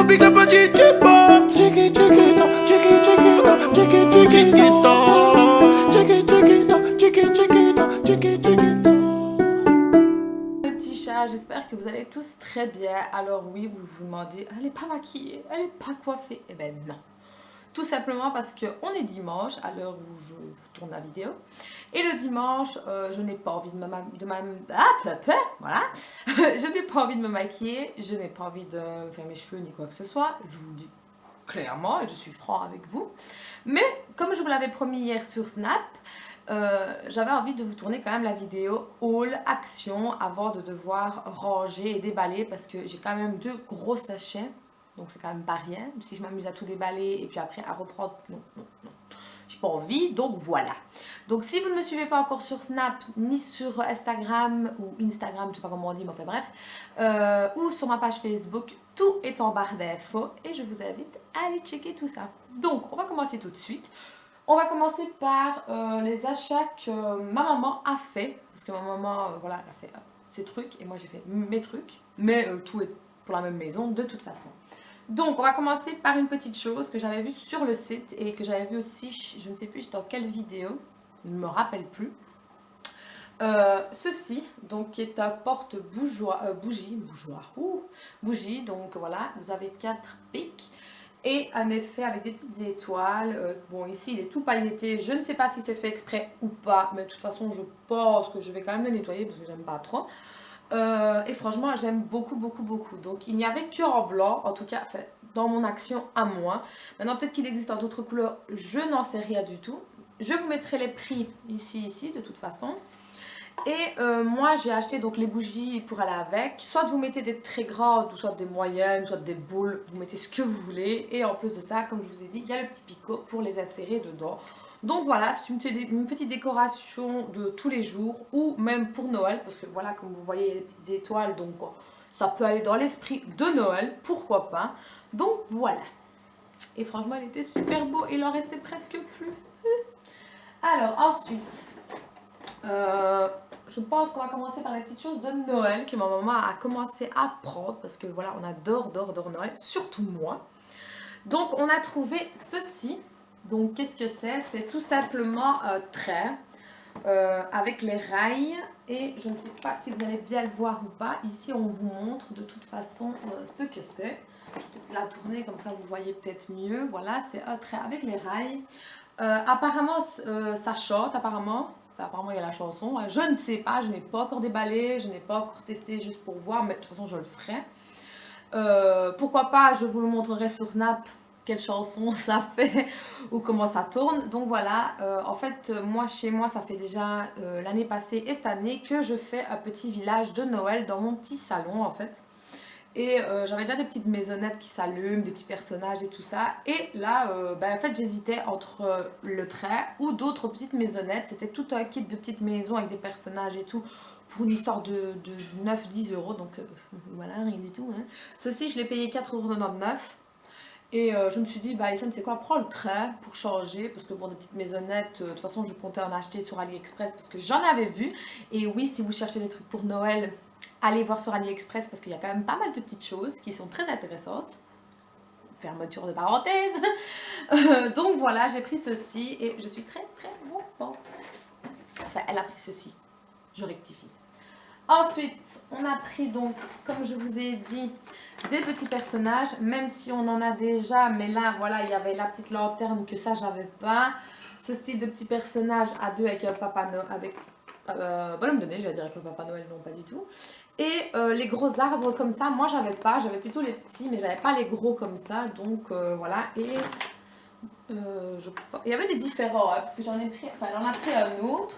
big up a chichi pop. Chiqui chiquito, chiqui chiquito, chiqui chiquito. Chiqui chiquito, chiqui chiquito, chiqui chiquito. Mes petits chats, j'espère que vous allez tous très bien. Alors oui, vous vous demandez, elle n'est pas maquillée, elle n'est pas coiffée. Eh ben non. Tout simplement parce qu'on est dimanche, à l'heure où je vous tourne la vidéo. Et le dimanche, je n'ai pas envie voilà. Je n'ai pas envie de me maquiller, je n'ai pas envie de faire mes cheveux ni quoi que ce soit. Je vous le dis clairement et je suis franc avec vous. Mais comme je vous l'avais promis hier sur Snap, j'avais envie de vous tourner quand même la vidéo haul action avant de devoir ranger et déballer parce que j'ai quand même 2 gros sachets. Donc c'est quand même pas rien. Si je m'amuse à tout déballer et puis après à reprendre, non. J'ai pas envie, donc voilà. Donc si vous ne me suivez pas encore sur Snap, ni sur Instagram ou Instagram, je sais pas comment on dit, mais enfin bref, ou sur ma page Facebook, tout est en barre d'infos et je vous invite à aller checker tout ça. Donc on va commencer tout de suite. On va commencer par les achats que ma maman a fait, parce que ma maman, voilà, elle a fait ses trucs et moi j'ai fait mes trucs, mais tout est pour la même maison de toute façon. Donc, on va commencer par une petite chose que j'avais vue sur le site et que j'avais vue aussi, je ne sais plus dans quelle vidéo, je ne me rappelle plus. Ceci, donc, qui est un bougie, donc voilà, vous avez 4 pics et un effet avec des petites étoiles. Bon, ici, il est tout pailleté, je ne sais pas si c'est fait exprès ou pas, mais de toute façon, je pense que je vais quand même le nettoyer parce que j'aime pas trop. Et franchement j'aime beaucoup. Donc il n'y avait que en blanc, en tout cas dans mon action à moi. Maintenant peut-être qu'il existe en d'autres couleurs, je n'en sais rien du tout. Je vous mettrai les prix ici de toute façon. Et moi j'ai acheté donc les bougies pour aller avec. Soit vous mettez des très grandes, ou soit des moyennes, soit des boules, vous mettez ce que vous voulez. Et en plus de ça, comme je vous ai dit, il y a le petit picot pour les insérer dedans. Donc voilà, c'est une petite décoration de tous les jours ou même pour Noël parce que voilà, comme vous voyez, il y a des petites étoiles, donc ça peut aller dans l'esprit de Noël, pourquoi pas. Donc voilà. Et franchement, il était super beau, il en restait presque plus. Alors ensuite, je pense qu'on va commencer par les petites choses de Noël que ma maman a commencé à prendre parce que voilà, on adore Noël, surtout moi. Donc on a trouvé ceci. Donc qu'est-ce que c'est? C'est tout simplement un trait avec les rails et je ne sais pas si vous allez bien le voir ou pas. Ici on vous montre de toute façon ce que c'est. Je vais peut-être la tourner comme ça vous voyez peut-être mieux. Voilà, c'est un trait avec les rails. Apparemment ça chante, apparemment il y a la chanson. Je ne sais pas, je n'ai pas encore déballé, je n'ai pas encore testé juste pour voir, mais de toute façon je le ferai. Pourquoi pas, je vous le montrerai sur Snap quelle chanson ça fait ou comment ça tourne. Donc voilà, en fait moi chez moi ça fait déjà l'année passée et cette année que je fais un petit village de Noël dans mon petit salon en fait. Et j'avais déjà des petites maisonnettes qui s'allument, des petits personnages et tout ça. Et là, en fait j'hésitais entre le trait ou d'autres petites maisonnettes. C'était tout un kit de petites maisons avec des personnages et tout pour une histoire de 9-10 euros. Donc voilà, rien du tout. Hein. Ceci je l'ai payé 4,99 €. Et je me suis dit, bah Alison, c'est quoi, prends le trait pour changer, parce que bon, des petites maisonnettes, de toute façon, je comptais en acheter sur AliExpress parce que j'en avais vu. Et oui, si vous cherchez des trucs pour Noël, allez voir sur AliExpress parce qu'il y a quand même pas mal de petites choses qui sont très intéressantes. Fermeture de parenthèse. Donc voilà, j'ai pris ceci et je suis très contente. Enfin, elle a pris ceci, je rectifie. Ensuite, on a pris donc, comme je vous ai dit, des petits personnages, même si on en a déjà, mais là, voilà, il y avait la petite lanterne que ça, j'avais pas. Ce style de petit personnage à deux avec un papa Noël, avec bonhomme de neige, j'allais dire avec un papa Noël, non pas du tout. Et les gros arbres comme ça, moi j'avais pas, j'avais plutôt les petits, mais j'avais pas les gros comme ça, donc voilà. Et il y avait des différents, hein, parce que j'en ai pris, enfin j'en ai pris un autre.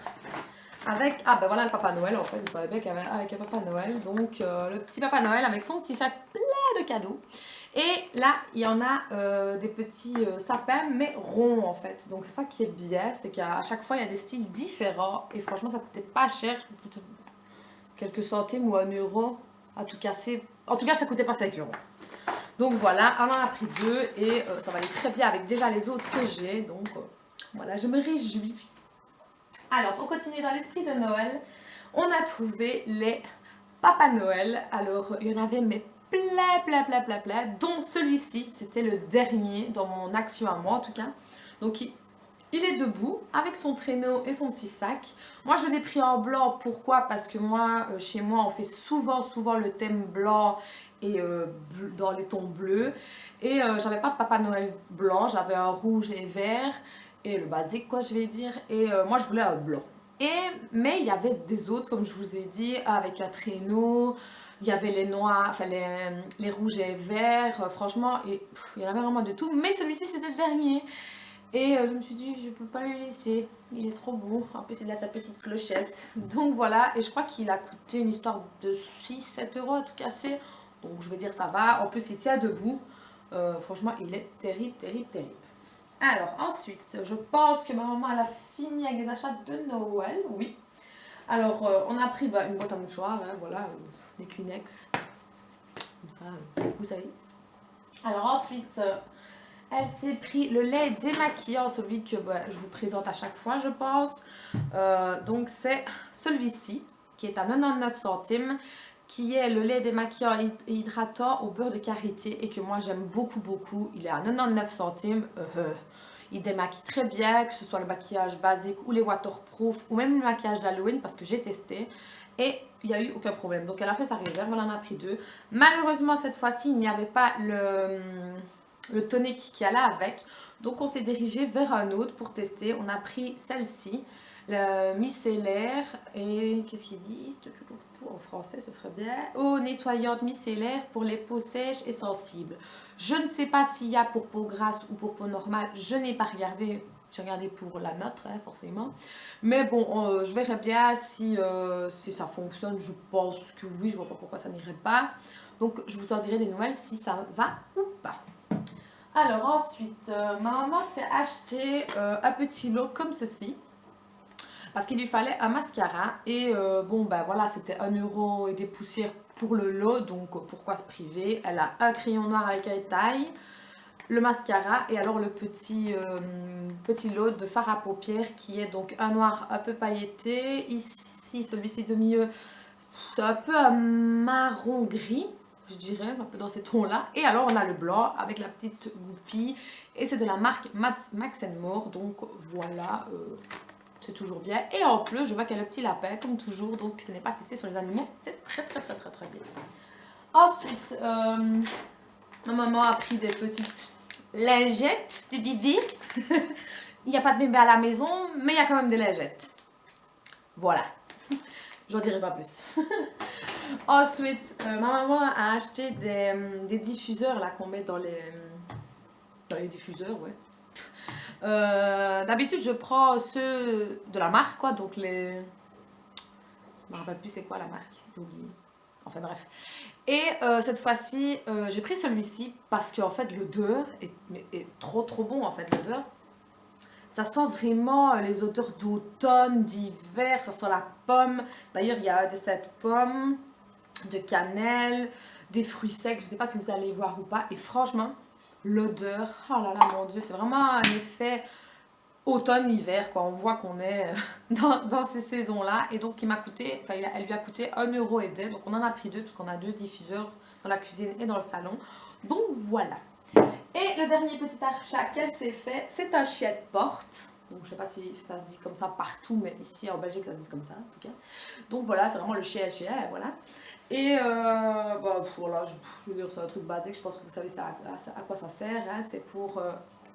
Avec, ah ben voilà le Papa Noël en fait, vous savez bien qu'il y avait avec un Papa Noël, donc le petit Papa Noël avec son petit sac plein de cadeaux. Et là, il y en a des petits sapins, mais ronds en fait. Donc c'est ça qui est bien, c'est qu'à chaque fois, il y a des styles différents. Et franchement, ça coûtait pas cher, quelques centimes ou 1 euro à tout casser. En tout cas, ça coûtait pas 5 euros. Donc voilà, on en a pris 2 et ça va aller très bien avec déjà les autres que j'ai. Donc voilà, je me réjouis. Alors, pour continuer dans l'esprit de Noël, on a trouvé les Papa Noël. Alors, il y en avait mais plein, dont celui-ci, c'était le dernier dans mon action à moi en tout cas. Donc il est debout avec son traîneau et son petit sac. Moi je l'ai pris en blanc, pourquoi? Parce que moi, chez moi, on fait souvent le thème blanc et dans les tons bleus. Et j'avais pas de Papa Noël blanc, j'avais un rouge et vert, et le basique quoi je vais dire. Et moi je voulais un blanc. Mais il y avait des autres, comme je vous ai dit, avec un traîneau. Il y avait les noirs, enfin les rouges et verts, franchement, il y en avait vraiment de tout. Mais celui-ci, c'était le dernier. Et je me suis dit, je peux pas le laisser, il est trop beau. En plus, il a sa petite clochette. Donc voilà, et je crois qu'il a coûté une histoire de 6-7 euros à tout casser. Donc je vais dire, ça va. En plus, il tient debout. Franchement, il est terrible. Alors, ensuite, je pense que ma maman, elle a fini avec les achats de Noël, oui. Alors, on a pris une boîte à mouchoirs, hein, voilà, des Kleenex, comme ça, vous savez. Alors ensuite, elle s'est pris le lait démaquillant, celui que je vous présente à chaque fois, je pense. Donc c'est celui-ci, qui est à 99 centimes, qui est le lait démaquillant et hydratant au beurre de karité, et que moi j'aime beaucoup. Il est à 99 centimes. Il démaquille très bien, que ce soit le maquillage basique ou les waterproof ou même le maquillage d'Halloween, parce que j'ai testé et il n'y a eu aucun problème. Donc elle a fait sa réserve, elle en a pris 2. Malheureusement cette fois-ci il n'y avait pas le tonic qui allait avec, donc on s'est dirigé vers un autre pour tester. On a pris celle-ci, le micellaire, et qu'est-ce qu'ils disent en français, ce serait bien, eau nettoyante micellaire pour les peaux sèches et sensibles. Je ne sais pas s'il y a pour peau grasse ou pour peau normale, je n'ai pas regardé. J'ai regardé pour la nôtre, hein, forcément. Mais bon, je verrai bien si ça fonctionne. Je pense que oui, je vois pas pourquoi ça n'irait pas. Donc je vous en dirai des nouvelles si ça va ou pas. Alors ensuite, ma maman s'est acheté un petit lot comme ceci. Parce qu'il lui fallait un mascara. Et bon, ben voilà, c'était 1 euro et des poussières pour le lot. Donc pourquoi se priver? Elle a un crayon noir avec un taille, le mascara et alors le petit lot de fard à paupières qui est donc un noir un peu pailleté. Ici, celui-ci de milieu, c'est un peu un marron gris, je dirais, un peu dans ces tons-là. Et alors on a le blanc avec la petite goupille et c'est de la marque Max More. Donc voilà, c'est toujours bien. Et en plus, je vois qu'il y a le petit lapin comme toujours, donc ce n'est pas testé sur les animaux, c'est très bien. Ensuite, ma maman a pris des petites lingettes de bébé. Il n'y a pas de bébé à la maison, mais il y a quand même des lingettes. Voilà. J'en dirai pas plus. Ensuite, ma maman a acheté des diffuseurs là qu'on met dans les diffuseurs, ouais. D'habitude, je prends ceux de la marque, quoi, donc les... Je me rappelle plus c'est quoi la marque, j'ai oublié. Enfin bref. Et cette fois-ci, j'ai pris celui-ci parce qu'en fait l'odeur est trop bon en fait, l'odeur. Ça sent vraiment les odeurs d'automne, d'hiver, ça sent la pomme. D'ailleurs, il y a cette pomme, de cannelle, des fruits secs, je ne sais pas si vous allez voir ou pas. Et franchement, l'odeur, oh là là mon Dieu, c'est vraiment un effet automne-hiver, quoi. On voit qu'on est dans ces saisons-là. Et donc, il m'a coûté, enfin, elle lui a coûté 1 euro et des. Donc, on en a pris 2 parce qu'on a 2 diffuseurs dans la cuisine et dans le salon. Donc, voilà. Et le dernier petit achat qu'elle s'est fait, c'est un chien-de-porte. Donc, je sais pas si ça se dit comme ça partout, mais ici en Belgique, ça se dit comme ça, en tout cas. Donc, voilà, c'est vraiment le chien, voilà. Et voilà, je veux dire, c'est un truc basique. Je pense que vous savez à quoi ça sert. Hein. C'est pour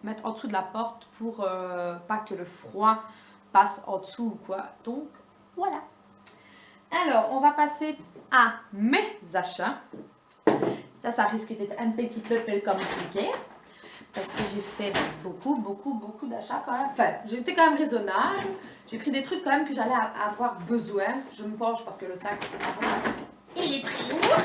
mettre en dessous de la porte pour pas que le froid passe en dessous ou quoi. Donc, voilà. Alors, on va passer à mes achats. Ça risque d'être un petit peu compliqué. Parce que j'ai fait beaucoup d'achats quand même. Enfin, j'ai été quand même raisonnable. J'ai pris des trucs quand même que j'allais avoir besoin. Je me penche parce que le sac, il est très lourd.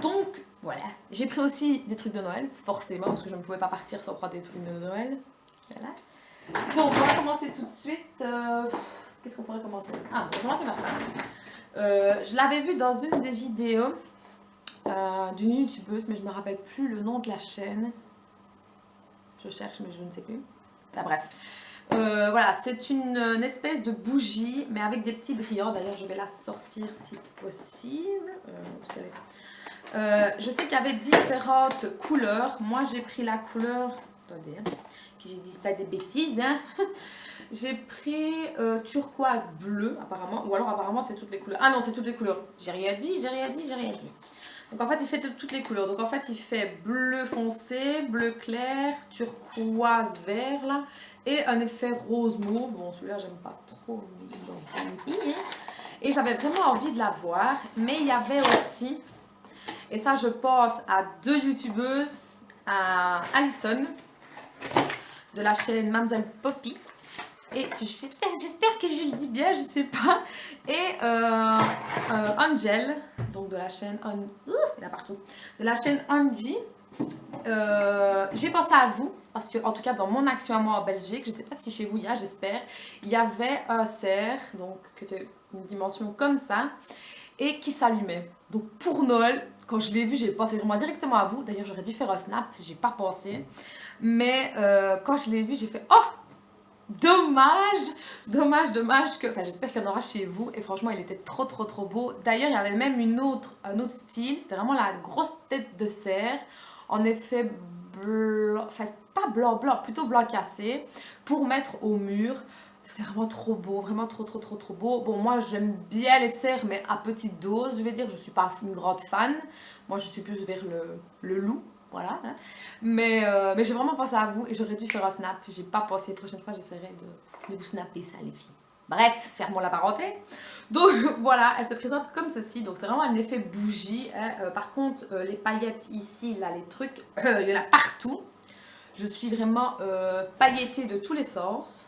Donc, voilà. J'ai pris aussi des trucs de Noël, forcément, parce que je ne pouvais pas partir sans prendre des trucs de Noël. Voilà. Donc, on va commencer tout de suite. Qu'est-ce qu'on pourrait commencer? Ah, on va commencer par ça. Je l'avais vu dans une des vidéos d'une youtubeuse, mais je ne me rappelle plus le nom de la chaîne. Je cherche, mais je ne sais plus. Enfin, bref. Voilà, c'est une espèce de bougie, mais avec des petits brillants. D'ailleurs, je vais la sortir si possible. Je sais qu'il y avait différentes couleurs. Moi, j'ai pris la couleur... Attendez, hein, que je ne dise pas des bêtises. Hein. J'ai pris turquoise bleu, apparemment. Ou alors, apparemment, c'est toutes les couleurs. Ah non, c'est toutes les couleurs. J'ai rien dit, j'ai rien dit, j'ai rien dit. Donc, en fait, il fait toutes les couleurs. Donc, en fait, il fait bleu foncé, bleu clair, turquoise vert, là. Et un effet rose mauve. Bon, celui-là, j'aime pas trop. Donc, et j'avais vraiment envie de la voir. Mais il y avait aussi... Et ça, je pense à deux youtubeuses, à Alison, de la chaîne Mademoiselle Poppy. Et j'espère que je le dis bien, je sais pas. Et Angel, donc de la chaîne... il y en a partout. De la chaîne Angie. J'ai pensé à vous, parce que, en tout cas, dans mon action à moi en Belgique, je ne sais pas si chez vous il y a, j'espère, il y avait un cerf, donc, qui était une dimension comme ça, et qui s'allumait. Donc, pour Noël... Quand je l'ai vu, j'ai pensé vraiment directement à vous. D'ailleurs, j'aurais dû faire un snap, j'ai pas pensé. Mais quand je l'ai vu, j'ai fait « Oh! Dommage! Dommage que... » Enfin, j'espère qu'il y en aura chez vous. Et franchement, il était trop beau. D'ailleurs, il y avait même un autre style. C'était vraiment la grosse tête de cerf. En effet blanc... Enfin, pas blanc, plutôt blanc cassé. Pour mettre au mur. C'est vraiment trop beau, vraiment trop beau. Bon, moi j'aime bien les cerfs, mais à petite dose, je vais dire. Je suis pas une grande fan. Moi je suis plus vers le loup, voilà. Hein. Mais j'ai vraiment pensé à vous et j'aurais dû faire un snap. J'ai pas pensé, la prochaine fois j'essaierai de vous snapper ça, les filles. Bref, fermons la parenthèse. Donc voilà, elle se présente comme ceci. Donc c'est vraiment un effet bougie. Hein. Par contre, les paillettes ici, là, les trucs, il y en a partout. Je suis vraiment paillettée de tous les sens.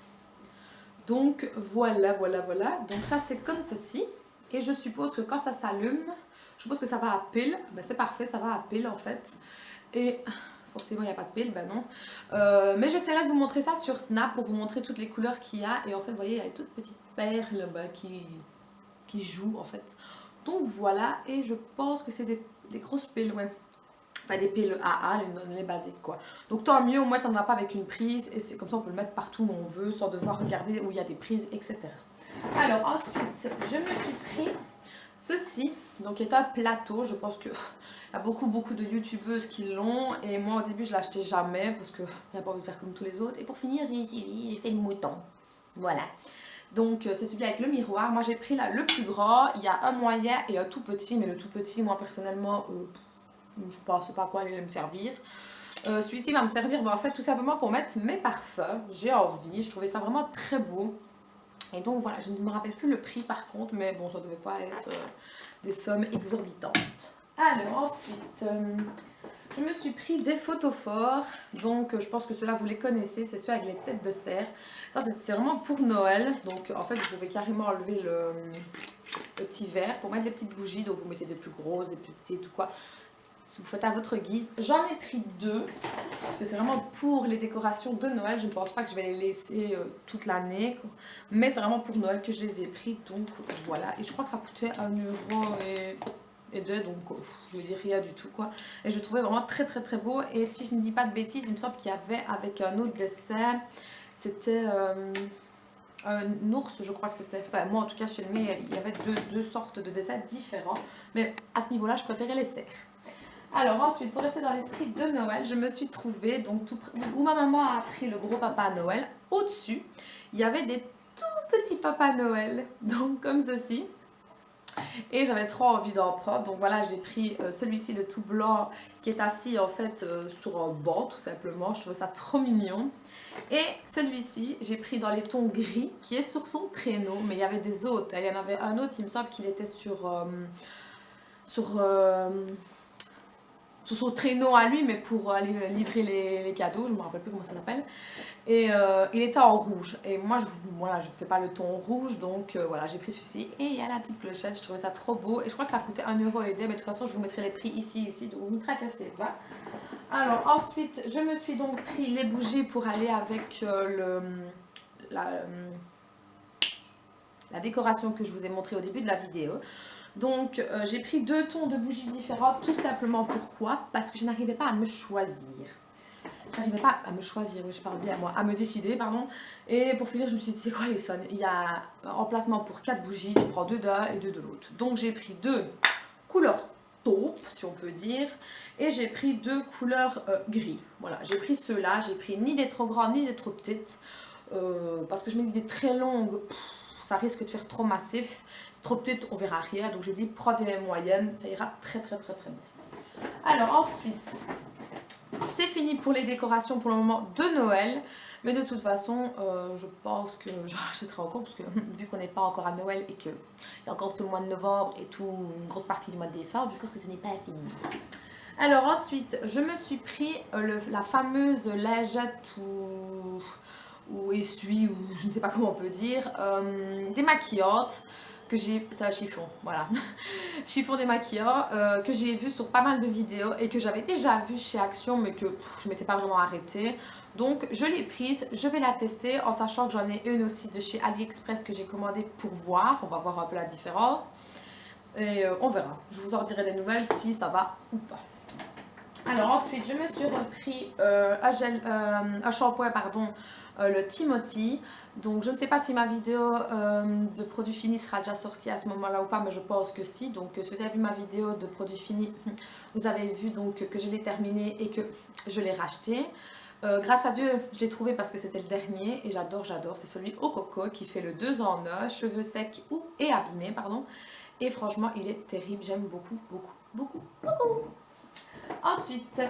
Donc voilà. Donc ça c'est comme ceci. Et je suppose que quand ça s'allume, je suppose que ça va à pile. Ben, c'est parfait, ça va à pile en fait. Et forcément il n'y a pas de pile, ben non. Mais j'essaierai de vous montrer ça sur Snap pour vous montrer toutes les couleurs qu'il y a. Et en fait vous voyez il y a une toute petite perle ben, qui joue en fait. Donc voilà, et je pense que c'est des grosses piles, ouais. Enfin des piles AA, les basiques quoi. Donc tant mieux, au moins ça ne va pas avec une prise et c'est comme ça on peut le mettre partout où on veut sans devoir regarder où il y a des prises, etc. Alors ensuite, je me suis pris ceci, donc qui est un plateau. Je pense qu'il y a beaucoup de youtubeuses qui l'ont et moi au début je l'achetais jamais parce que j'ai pas envie de faire comme tous les autres. Et pour finir j'ai fait le mouton. Voilà. Donc c'est celui avec le miroir. Moi j'ai pris là le plus grand, il y a un moyen et un tout petit, mais le tout petit moi personnellement... je ne sais pas à quoi il allait me servir. Celui-ci va me servir en fait tout simplement pour mettre mes parfums. J'ai envie, je trouvais ça vraiment très beau. Et donc voilà, je ne me rappelle plus le prix par contre, mais bon, ça ne devait pas être des sommes exorbitantes. Alors ensuite, je me suis pris des photophores. Donc je pense que ceux-là vous les connaissez, c'est ceux avec les têtes de cerf. Ça c'est vraiment pour Noël. Donc en fait, vous pouvez carrément enlever le petit verre pour mettre les petites bougies. Donc vous mettez des plus grosses, des plus petites ou quoi. Si vous faites à votre guise. J'en ai pris deux, parce que c'est vraiment pour les décorations de Noël. Je ne pense pas que je vais les laisser toute l'année, mais c'est vraiment pour Noël que je les ai pris, donc voilà. Et je crois que ça coûtait 1,2 €, donc je ne veux dire rien du tout quoi. Et je le trouvais vraiment très beau, et si je ne dis pas de bêtises, il me semble qu'il y avait avec un autre dessin, c'était... un ours, je crois que c'était. Enfin, moi en tout cas chez le nez, il y avait deux sortes de dessins différents. Mais à ce niveau-là, je préférais les cerfs. Alors ensuite, pour rester dans l'esprit de Noël, je me suis trouvée, donc où ma maman a pris le gros papa Noël, au-dessus, il y avait des tout petits papa Noël, donc comme ceci. Et j'avais trop envie d'en prendre, donc voilà, j'ai pris celui-ci de tout blanc qui est assis en fait sur un banc tout simplement. Je trouvais ça trop mignon. Et celui-ci, j'ai pris dans les tons gris qui est sur son traîneau, mais il y avait des autres. Il y en avait un autre, il me semble qu'il était sur son traîneau à lui, mais pour aller livrer les cadeaux, je ne me rappelle plus comment ça s'appelle. Et il était en rouge. Et moi, je ne fais pas le ton rouge, donc voilà, j'ai pris celui-ci. Et il y a la petite clochette, je trouvais ça trop beau. Et je crois que ça coûtait 1,2 €, mais de toute façon, je vous mettrai les prix ici, donc vous ne tracassez pas. Alors ensuite, je me suis donc pris les bougies pour aller avec la décoration que je vous ai montrée au début de la vidéo. Donc j'ai pris deux tons de bougies différentes, tout simplement pourquoi? Parce que je n'arrivais pas à me choisir. Je n'arrivais pas à me choisir, oui je parle bien moi, à me décider pardon. Et pour finir je me suis dit c'est quoi les sons? Il y a un emplacement pour 4 bougies, tu prends 2 d'un et 2 de l'autre. Donc j'ai pris deux couleurs taupe, si on peut dire. Et j'ai pris 2 couleurs gris. Voilà, j'ai pris ceux-là. J'ai pris ni des trop grandes ni des trop petites. Parce que je me dis des très longues, ça risque de faire trop massif. Trop petites, on verra rien. Donc je dis prends des moyennes, ça ira très bien. Alors ensuite, c'est fini pour les décorations pour le moment de Noël. Mais de toute façon, je pense que je rachèterai encore parce que vu qu'on n'est pas encore à Noël et qu'il y a encore tout le mois de novembre et tout une grosse partie du mois de décembre, je pense que ce n'est pas fini. Alors ensuite, je me suis pris la fameuse lingette ou essuie, ou je ne sais pas comment on peut dire, démaquillante. Que j'ai, c'est un chiffon, voilà, chiffon démaquillant que j'ai vu sur pas mal de vidéos et que j'avais déjà vu chez Action mais que je m'étais pas vraiment arrêtée. Donc je l'ai prise, je vais la tester en sachant que j'en ai une aussi de chez AliExpress que j'ai commandée pour voir, on va voir un peu la différence et on verra. Je vous en dirai des nouvelles si ça va ou pas. Alors ensuite je me suis repris un shampoing pardon, le Timothy. Donc je ne sais pas si ma vidéo de produits finis sera déjà sortie à ce moment-là ou pas, mais je pense que si. Donc si vous avez vu ma vidéo de produits finis, vous avez vu donc que je l'ai terminé et que je l'ai racheté. Grâce à Dieu, je l'ai trouvé parce que c'était le dernier et j'adore. C'est celui au coco qui fait le 2 en 1, cheveux secs et abîmés, pardon. Et franchement, il est terrible, j'aime beaucoup. Ensuite,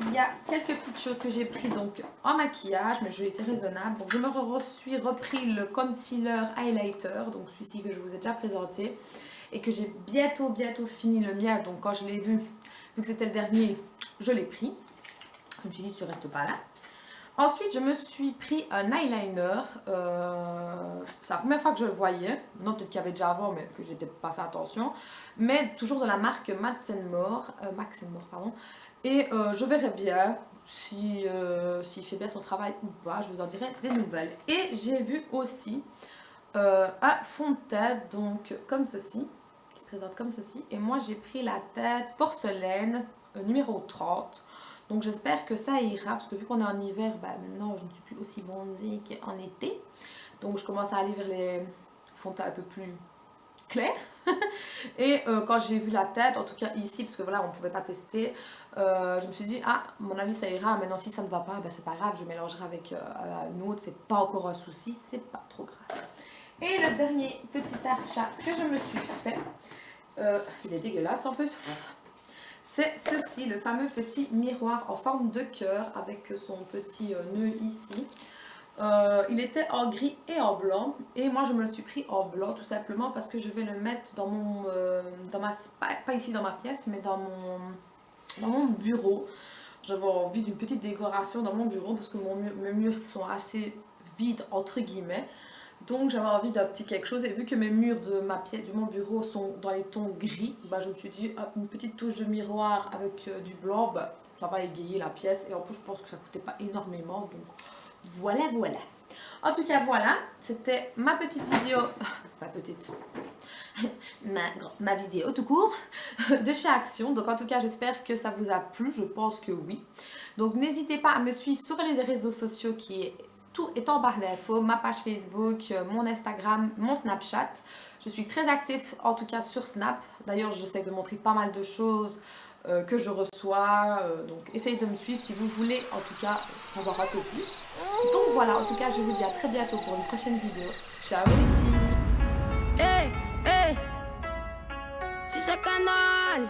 il y a quelques petites choses que j'ai pris donc en maquillage, mais j'ai été raisonnable. Donc je me suis repris le concealer highlighter, donc celui-ci que je vous ai déjà présenté et que j'ai bientôt fini le mien. Donc quand je l'ai vu que c'était le dernier, je l'ai pris. Je me suis dit tu restes pas là. Ensuite, je me suis pris un eyeliner. C'est la première fois que je le voyais. Non, peut-être qu'il y avait déjà avant, mais que j'étais pas fait attention. Mais toujours de la marque Max More, pardon. Et je verrai bien s'il fait bien son travail ou pas. Je vous en dirai des nouvelles. Et j'ai vu aussi un fond de tête, donc comme ceci, qui se présente comme ceci. Et moi, j'ai pris la tête porcelaine numéro 30. Donc j'espère que ça ira, parce que vu qu'on est en hiver, bah, maintenant je ne suis plus aussi bronzée qu'en été. Donc je commence à aller vers les fonds de teint un peu plus clairs. Et quand j'ai vu la tête, en tout cas ici, parce que voilà, on ne pouvait pas tester, je me suis dit, ah, à mon avis ça ira. Maintenant si ça ne va pas, ben, c'est pas grave, je mélangerai avec une autre, c'est pas encore un souci, c'est pas trop grave. Et le dernier petit achat que je me suis fait, il est dégueulasse en plus. C'est ceci, le fameux petit miroir en forme de cœur avec son petit nœud ici. Il était en gris et en blanc et moi je me le suis pris en blanc tout simplement parce que je vais le mettre dans mon, pas ici dans ma pièce mais dans mon bureau. J'avais envie d'une petite décoration dans mon bureau parce que mes murs sont assez vides entre guillemets. Donc j'avais envie d'un petit quelque chose et vu que mes murs de mon bureau sont dans les tons gris, bah, je me suis dit hop, une petite touche de miroir avec du blanc, bah, ça va égayer la pièce et en plus je pense que ça coûtait pas énormément, donc voilà. En tout cas voilà, c'était ma petite vidéo, ma vidéo tout court de chez Action. Donc en tout cas j'espère que ça vous a plu, je pense que oui. Donc n'hésitez pas à me suivre sur les réseaux sociaux tout est en barre d'infos, ma page Facebook, mon Instagram, mon Snapchat. Je suis très active en tout cas sur Snap. D'ailleurs, j'essaie de montrer pas mal de choses que je reçois. Donc, essayez de me suivre si vous voulez en tout cas savoir un peu plus. Donc voilà, en tout cas, je vous dis à très bientôt pour une prochaine vidéo. Ciao les filles! Hey, hey, c'est ce canal!